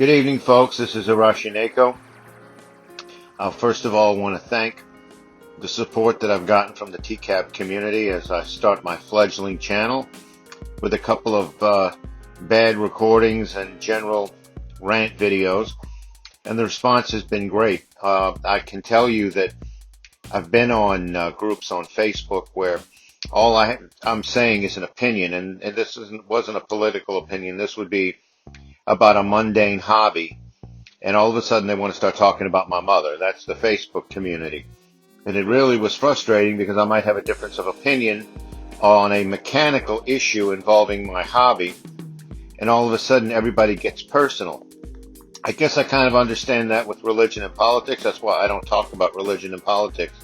Good evening, folks. This is Arashineko. First of all, I want to thank the support that I've gotten from the TCAP community as I start my fledgling channel with a couple of bad recordings and general rant videos, and the response has been great. I can tell you that I've been on groups on Facebook where all I'm saying is an opinion, and this wasn't a political opinion. This would be about a mundane hobby, and all of a sudden they want to start talking about my mother. That's the Facebook community. And it really was frustrating because I might have a difference of opinion on a mechanical issue involving my hobby, and all of a sudden everybody gets personal. I guess I kind of understand that with religion and politics. That's why I don't talk about religion and politics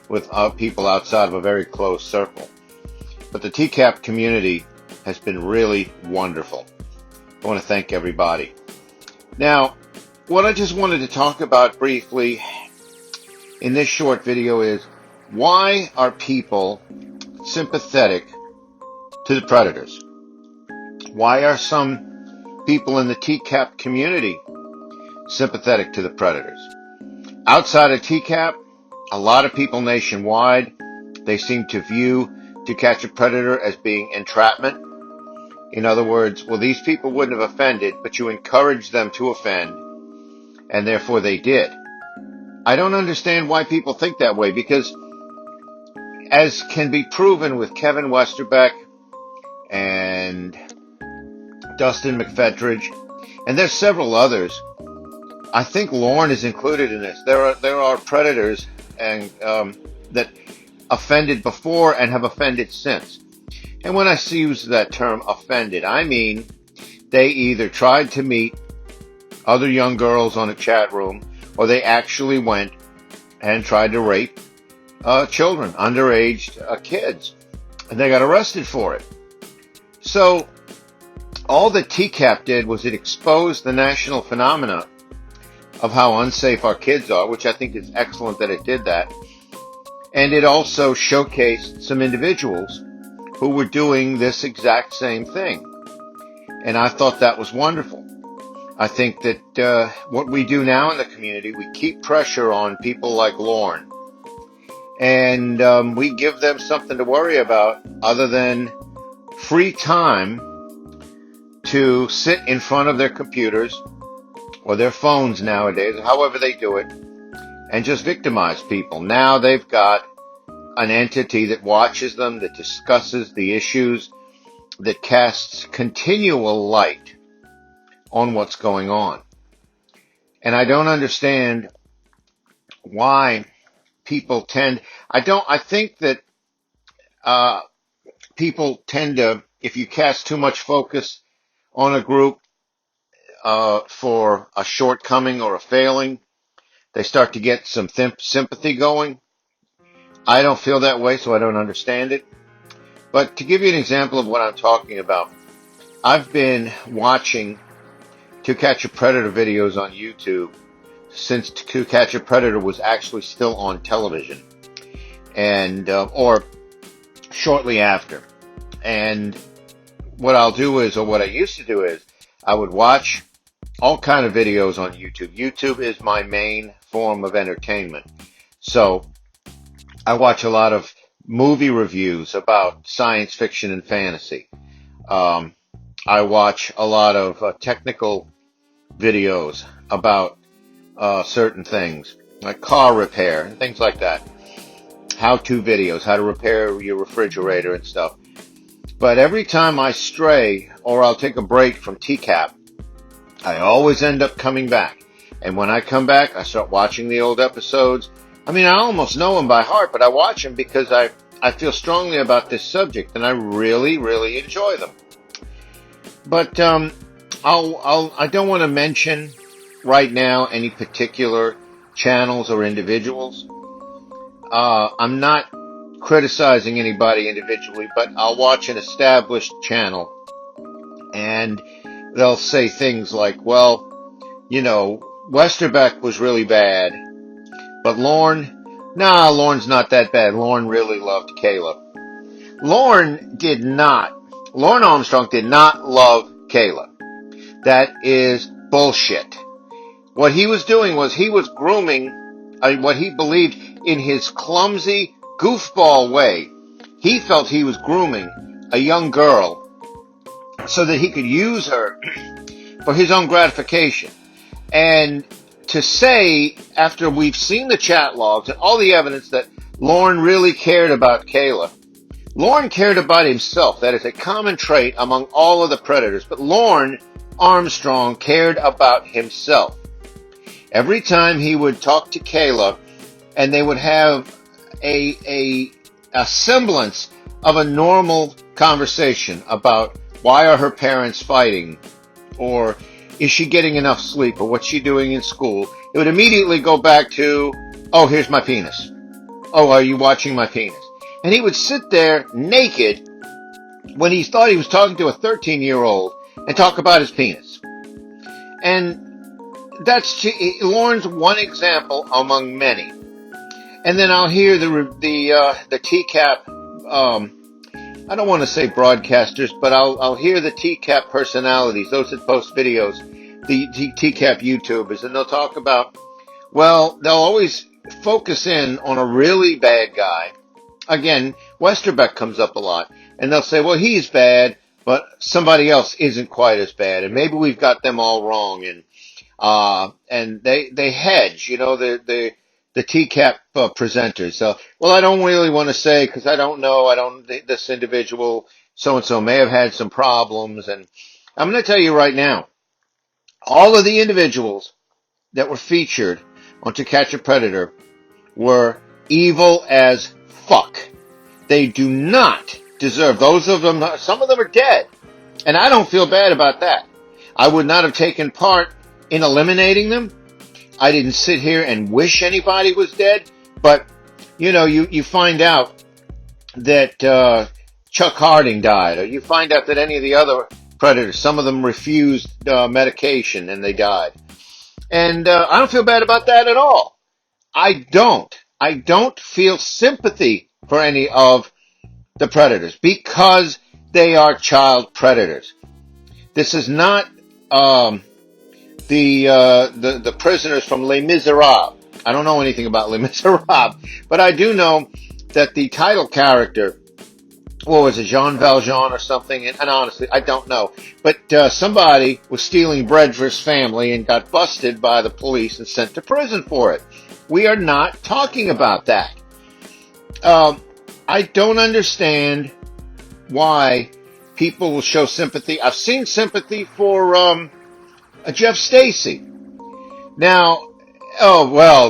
with people outside of a very close circle. But the TCAP community has been really wonderful. I want to thank everybody. Now, what I just wanted to talk about briefly in this short video is, why are people sympathetic to the predators? Why are some people in the TCAP community sympathetic to the predators? Outside of TCAP, a lot of people nationwide, they seem to view To Catch a Predator as being entrapment. In other words, well, these people wouldn't have offended, but you encouraged them to offend, and therefore they did. I don't understand why people think that way, because as can be proven with Kevin Westerbeck and Dustin McFetridge, and there's several others, I think Lorne is included in this. There are predators and that offended before and have offended since. And when I use that term offended, I mean they either tried to meet other young girls on a chat room, or they actually went and tried to rape children, underage kids, and they got arrested for it. So all that TCAP did was it exposed the national phenomena of how unsafe our kids are, which I think is excellent that it did that. And it also showcased some individuals who were doing this exact same thing. And I thought that was wonderful. I think that what we do now in the community, we keep pressure on people like Lorne. And we give them something to worry about other than free time to sit in front of their computers or their phones nowadays, however they do it, and just victimize people. Now they've got an entity that watches them, that discusses the issues, that casts continual light on what's going on. And I don't understand why people I think that people tend to, if you cast too much focus on a group for a shortcoming or a failing, they start to get some sympathy going. I don't feel that way, so I don't understand it. But to give you an example of what I'm talking about, I've been watching To Catch a Predator videos on YouTube since To Catch a Predator was actually still on television, and or shortly after. And what I'll do is, or what I used to do is, I would watch all kind of videos on YouTube. YouTube is my main form of entertainment. So I watch a lot of movie reviews about science fiction and fantasy. I watch a lot of technical videos about certain things, like car repair and things like that. How-to videos, how to repair your refrigerator and stuff. But every time I stray, or I'll take a break from TCAP, I always end up coming back. And when I come back, I start watching the old episodes. I mean, I almost know them by heart, but I watch them because I feel strongly about this subject, and I really, really enjoy them. But I don't want to mention right now any particular channels or individuals. I'm not criticizing anybody individually, but I'll watch an established channel, and they'll say things like, well, Westerbeck was really bad, but Lorne's not that bad. Lorne really loved Kayla. Lorne Armstrong did not love Kayla. That is bullshit. What he was doing was he was grooming what he believed in his clumsy, goofball way. He felt he was grooming a young girl so that he could use her for his own gratification. And to say, after we've seen the chat logs and all the evidence that Lorne really cared about Kayla, Lorne cared about himself. That is a common trait among all of the predators. But Lorne Armstrong cared about himself. Every time he would talk to Kayla, and they would have a semblance of a normal conversation about why are her parents fighting, or is she getting enough sleep, or what's she doing in school, it would immediately go back to, oh, here's my penis. Oh, are you watching my penis? And he would sit there naked when he thought he was talking to a 13-year-old and talk about his penis. And that's Lorne's one example among many. And then I'll hear the TCAP, I don't want to say broadcasters, but I'll hear the TCAP personalities, those that post videos, the TCAP YouTubers, and they'll talk about, well, they'll always focus in on a really bad guy. Again, Westerbeck comes up a lot, and they'll say, well, he's bad, but somebody else isn't quite as bad, and maybe we've got them all wrong, and they hedge, the TCAP presenters. So, well, I don't really want to say because I don't know. This individual so-and-so may have had some problems. And I'm going to tell you right now, all of the individuals that were featured on To Catch a Predator were evil as fuck. They do not deserve, those of them, some of them are dead. And I don't feel bad about that. I would not have taken part in eliminating them. I didn't sit here and wish anybody was dead, but, you find out that Chuck Harding died, or you find out that any of the other predators, some of them refused medication and they died. And I don't feel bad about that at all. I don't feel sympathy for any of the predators because they are child predators. This is not the prisoners from Les Miserables. I don't know anything about Les Miserables, but I do know that the title character, what was it, Jean Valjean or something? And honestly, I don't know. But somebody was stealing bread for his family and got busted by the police and sent to prison for it. We are not talking about that. I don't understand why people will show sympathy. I've seen sympathy for Jeff Stacy. Now,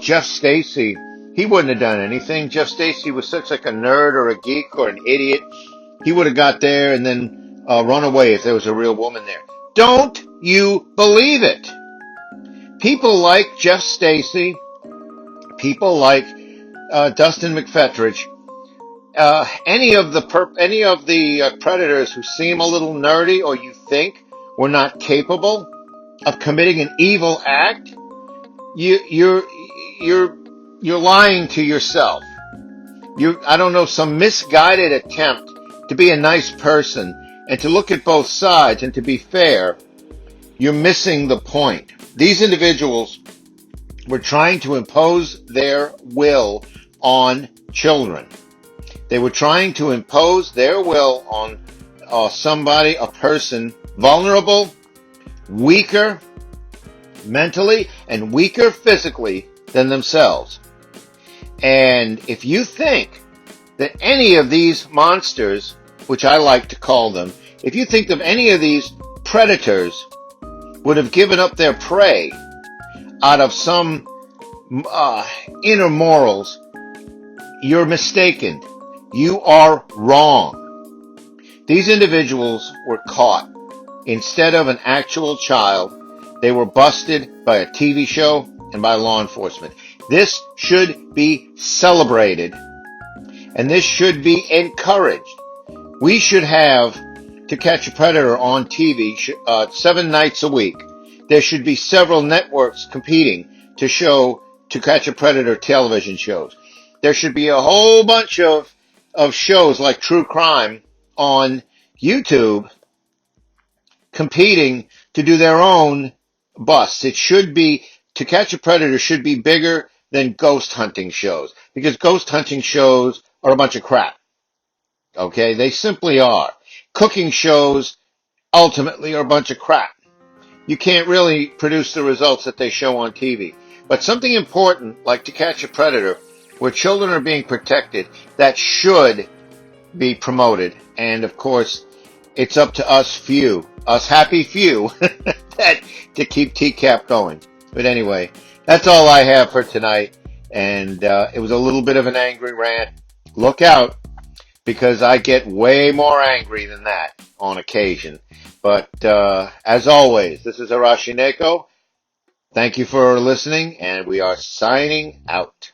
Jeff Stacy, he wouldn't have done anything. Jeff Stacy was such like a nerd or a geek or an idiot. He would have got there and then run away if there was a real woman there. Don't you believe it? People like Jeff Stacy, people like Dustin McFetridge, any of the predators who seem a little nerdy or you think were not capable of committing an evil act, you're lying to yourself. I don't know, some misguided attempt to be a nice person and to look at both sides and to be fair. You're missing the point. These individuals were trying to impose their will on children. They were trying to impose their will on somebody, a person, vulnerable, weaker mentally, and weaker physically than themselves. And if you think that any of these monsters, which I like to call them, if you think of any of these predators would have given up their prey out of some inner morals, you're mistaken. You are wrong. These individuals were caught. Instead of an actual child, they were busted by a TV show and by law enforcement. This should be celebrated, and this should be encouraged. We should have To Catch a Predator on TV 7 nights a week. There should be several networks competing to show To Catch a Predator television shows. There should be a whole bunch of shows like True Crime on YouTube competing to do their own busts. It should be, To Catch a Predator should be bigger than ghost hunting shows, because ghost hunting shows are a bunch of crap. Okay? They simply are. Cooking shows ultimately are a bunch of crap. You can't really produce the results that they show on TV. But something important, like To Catch a Predator, where children are being protected, that should be promoted. And of course, it's up to us happy few, to keep TCAP going. But anyway, that's all I have for tonight. And it was a little bit of an angry rant. Look out, because I get way more angry than that on occasion. But as always, this is Hiroshineko. Thank you for listening, and we are signing out.